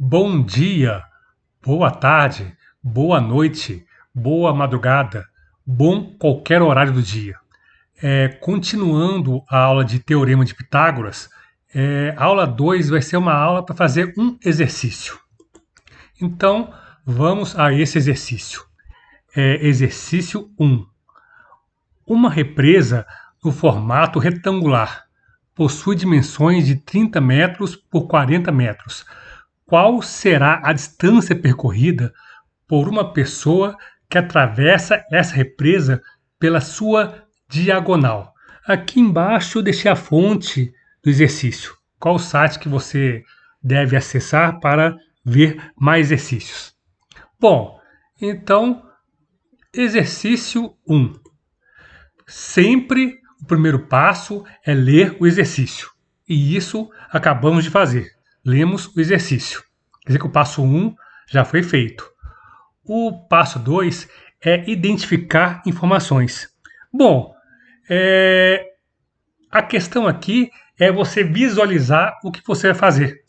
Bom dia, boa tarde, boa noite, boa madrugada, bom qualquer horário do dia. Continuando a aula de Teorema de Pitágoras, a aula 2 vai ser uma aula para fazer um exercício. Então, vamos a esse exercício. Exercício 1. Uma represa no formato retangular possui dimensões de 30 metros por 40 metros. Qual será a distância percorrida por uma pessoa que atravessa essa represa pela sua diagonal? Aqui embaixo eu deixei a fonte do exercício. Qual o site que você deve acessar para ver mais exercícios? Bom, então, exercício 1. Sempre o primeiro passo é ler o exercício. E isso acabamos de fazer. Lemos o exercício. Quer dizer que o passo 1 já foi feito. O passo 2 é identificar informações. Bom, a questão aqui é você visualizar o que você vai fazer.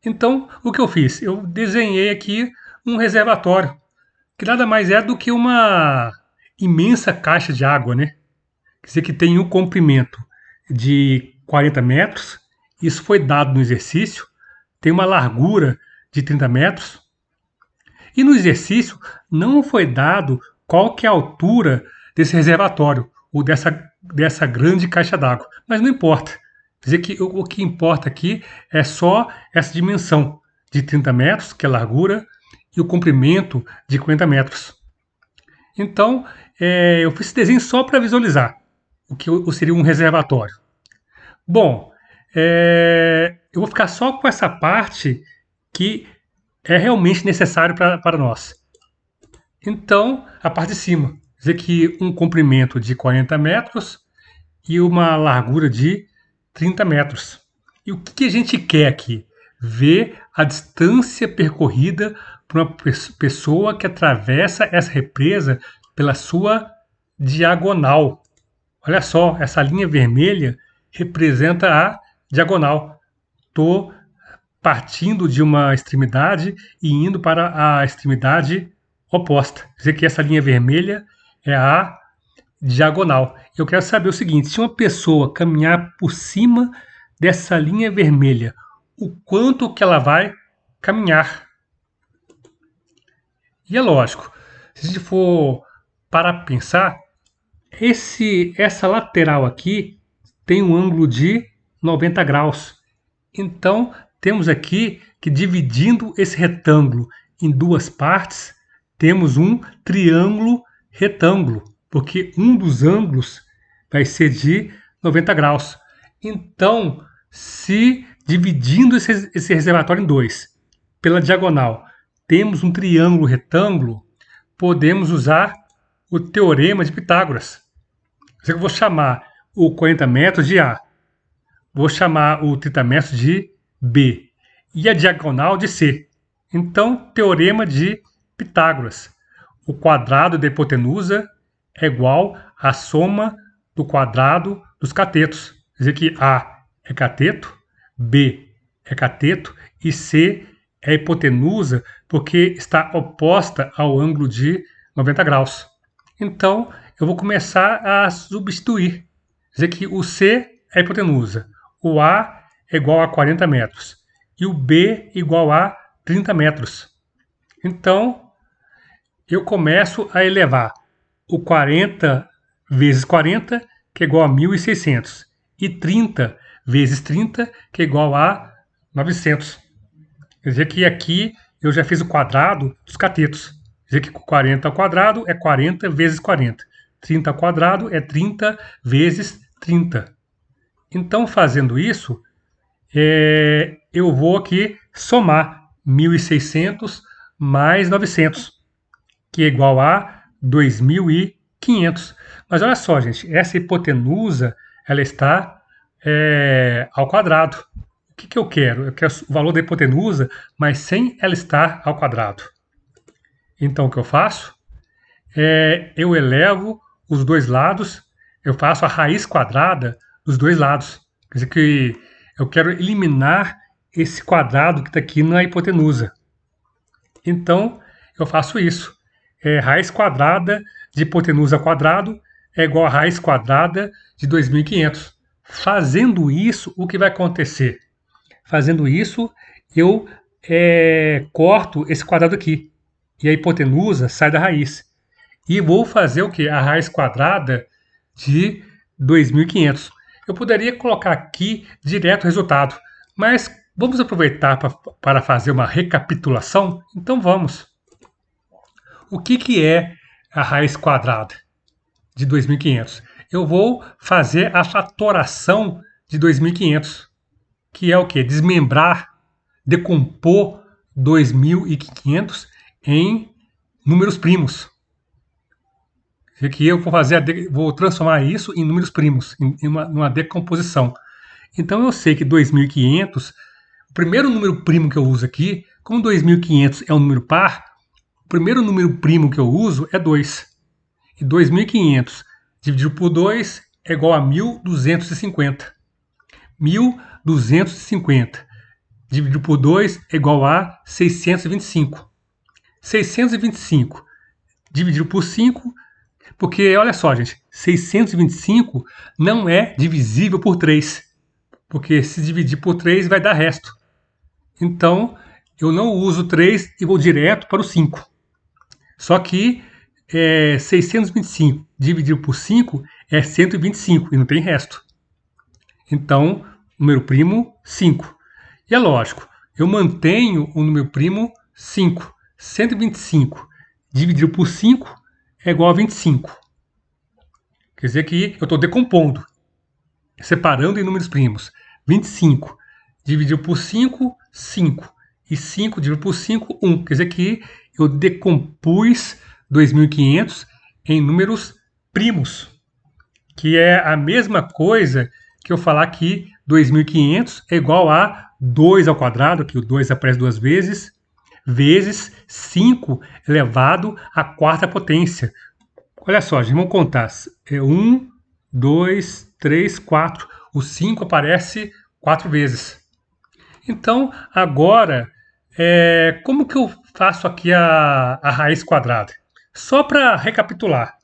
Então, o que eu fiz? Eu desenhei aqui um reservatório, que nada mais é do que uma imensa caixa de água, né? Quer dizer que tem um comprimento de 40 metros, isso foi dado no exercício, tem uma largura de 30 metros, e no exercício não foi dado qual que é a altura desse reservatório, ou dessa grande caixa d'água, mas não importa. Quer dizer que o que importa aqui é só essa dimensão de 30 metros, que é a largura, e o comprimento de 40 metros. Então, eu fiz esse desenho só para visualizar o que seria um reservatório. Bom, eu vou ficar só com essa parte que é realmente necessário para nós. Então, a parte de cima, quer dizer que um comprimento de 40 metros e uma largura de 30 metros. E o que a gente quer aqui? Ver a distância percorrida por uma pessoa que atravessa essa represa pela sua diagonal. Olha só, essa linha vermelha representa a diagonal. Estou partindo de uma extremidade e indo para a extremidade oposta. Quer dizer que essa linha vermelha é a diagonal. Eu quero saber o seguinte: se uma pessoa caminhar por cima dessa linha vermelha, o quanto que ela vai caminhar? E é lógico, se a gente for para pensar, essa lateral aqui tem um ângulo de 90 graus. Então, temos aqui que, dividindo esse retângulo em duas partes, temos um triângulo retângulo, porque um dos ângulos vai ser de 90 graus. Então, se dividindo esse reservatório em dois, pela diagonal, temos um triângulo retângulo, podemos usar o teorema de Pitágoras. Eu vou chamar o 40 metros de A, vou chamar o 30 metros de B e a diagonal de C. Então, teorema de Pitágoras. O quadrado da hipotenusa é igual à soma do quadrado dos catetos. Quer dizer que A é cateto, B é cateto e C é hipotenusa porque está oposta ao ângulo de 90 graus. Então, eu vou começar a substituir. Quer dizer que o C é a hipotenusa, o A é igual a 40 metros e o B igual a 30 metros. Então, eu começo a elevar o 40 vezes 40, que é igual a 1.600, e 30 vezes 30, que é igual a 900. Quer dizer que aqui eu já fiz o quadrado dos catetos. Quer dizer que 40 ao quadrado é 40 vezes 40. 30 ao quadrado é 30 vezes 30. Então, fazendo isso, eu vou aqui somar 1.600 mais 900, que é igual a 2.500. Mas olha só, gente, essa hipotenusa ela está ao quadrado. O que eu quero? Eu quero o valor da hipotenusa, mas sem ela estar ao quadrado. Então, o que eu faço? Eu elevo os dois lados, eu faço a raiz quadrada dos dois lados. Quer dizer que eu quero eliminar esse quadrado que está aqui na hipotenusa. Então, eu faço isso. Raiz quadrada de hipotenusa ao quadrado é igual a raiz quadrada de 2.500. Fazendo isso, o que vai acontecer? Fazendo isso, eu corto esse quadrado aqui. E a hipotenusa sai da raiz. E vou fazer o que? A raiz quadrada de 2.500. Eu poderia colocar aqui direto o resultado, mas vamos aproveitar para fazer uma recapitulação? Então vamos. O que é a raiz quadrada de 2.500? Eu vou fazer a fatoração de 2.500, que é o que? Desmembrar, decompor 2.500 em números primos. Aqui eu vou transformar isso em números primos, em uma decomposição. Então eu sei que 2.500, o primeiro número primo que eu uso aqui, como 2.500 é um número par, o primeiro número primo que eu uso é 2. E 2.500 dividido por 2 é igual a 1.250. 1.250 dividido por 2 é igual a 625. 625 dividido por 5, porque olha só, gente, 625 não é divisível por 3, porque se dividir por 3 vai dar resto. Então, eu não uso 3 e vou direto para o 5. Só que 625 dividido por 5 é 125 e não tem resto. Então, número primo, 5. E é lógico, eu mantenho o número primo 5. 125 dividido por 5 é igual a 25. Quer dizer que eu estou decompondo, separando em números primos. 25 dividido por 5, 5. E 5 dividido por 5, 1. Quer dizer que eu decompus 2.500 em números primos, que é a mesma coisa que eu falar que 2.500 é igual a 2 ao quadrado, que o 2 aparece duas vezes, vezes 5 elevado à quarta potência. Olha só, gente, vamos contar. 1, 2, 3, 4. O 5 aparece 4 vezes. Então, agora, como que eu faço aqui a raiz quadrada? Só para recapitular.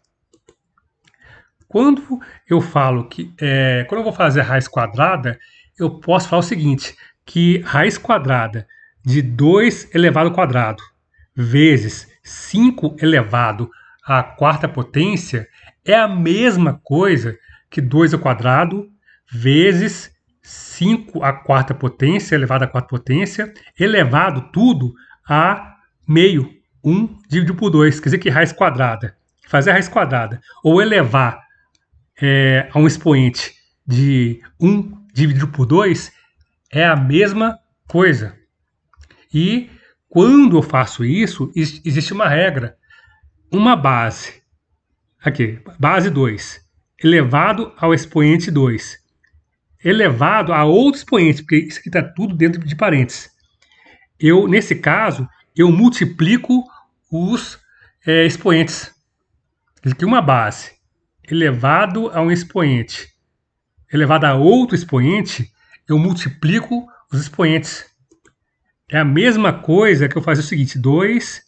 Quando eu falo quando eu vou fazer a raiz quadrada, eu posso falar o seguinte, que raiz quadrada de 2 elevado ao quadrado vezes 5 elevado à quarta potência é a mesma coisa que 2 ao quadrado vezes 5 à quarta potência, elevado à quarta potência, elevado tudo a meio. 1 dividido por 2, quer dizer que raiz quadrada, fazer a raiz quadrada, ou elevar a um expoente de 1 dividido por 2 é a mesma coisa. E quando eu faço isso, existe uma regra. Uma base, aqui, base 2, elevado ao expoente 2, elevado a outro expoente, porque isso aqui está tudo dentro de parênteses. Nesse caso, eu multiplico os expoentes. Aqui uma base elevado a um expoente elevado a outro expoente, eu multiplico os expoentes. É a mesma coisa que eu fazer o seguinte, 2,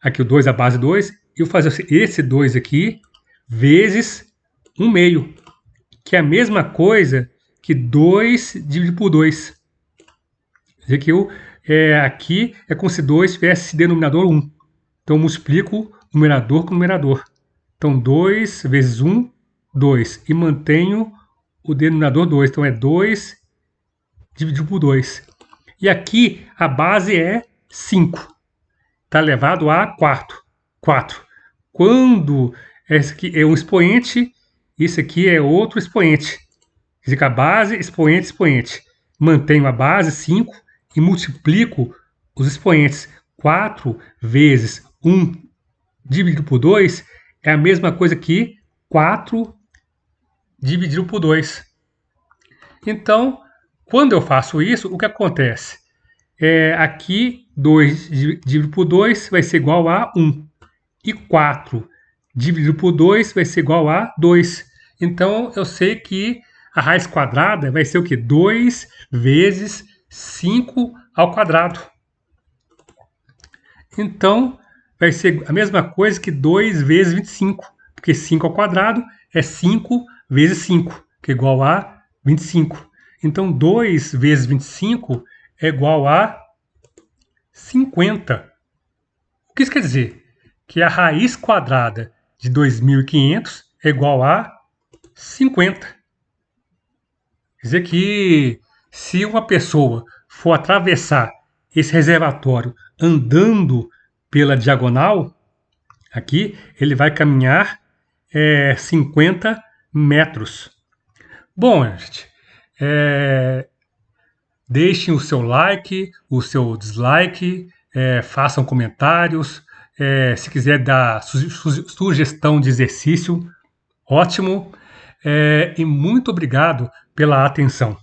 aqui o 2 a base 2, e eu fazer esse 2 aqui, vezes 1 meio, que é a mesma coisa que 2 dividido por 2. Quer dizer que aqui é como se 2 tivesse denominador 1. Então eu multiplico numerador com numerador. Então 2 vezes 1, 2. E mantenho o denominador 2. Então é 2 dividido por 2. E aqui a base é 5. Está elevado a 4. Quando esse aqui é um expoente, isso aqui é outro expoente. Quer dizer que a base, expoente, expoente. Mantenho a base, 5, e multiplico os expoentes. 4 vezes 1 dividido por 2 é a mesma coisa que 4 dividido por 2. Então, quando eu faço isso, o que acontece? Aqui, 2 dividido por 2 vai ser igual a 1. E 4 dividido por 2 vai ser igual a 2. Então, eu sei que a raiz quadrada vai ser o quê? 2 vezes 5 ao quadrado. Então, vai ser a mesma coisa que 2 vezes 25, porque 5 ao quadrado é 5 vezes 5, que é igual a 25. Então, 2 vezes 25 é igual a 50. O que isso quer dizer? Que a raiz quadrada de 2.500 é igual a 50. Quer dizer que se uma pessoa for atravessar esse reservatório andando pela diagonal, aqui ele vai caminhar 50 metros. Bom, gente, deixem o seu like, o seu dislike, façam comentários. Se quiser dar sugestão de exercício, ótimo. E muito obrigado pela atenção.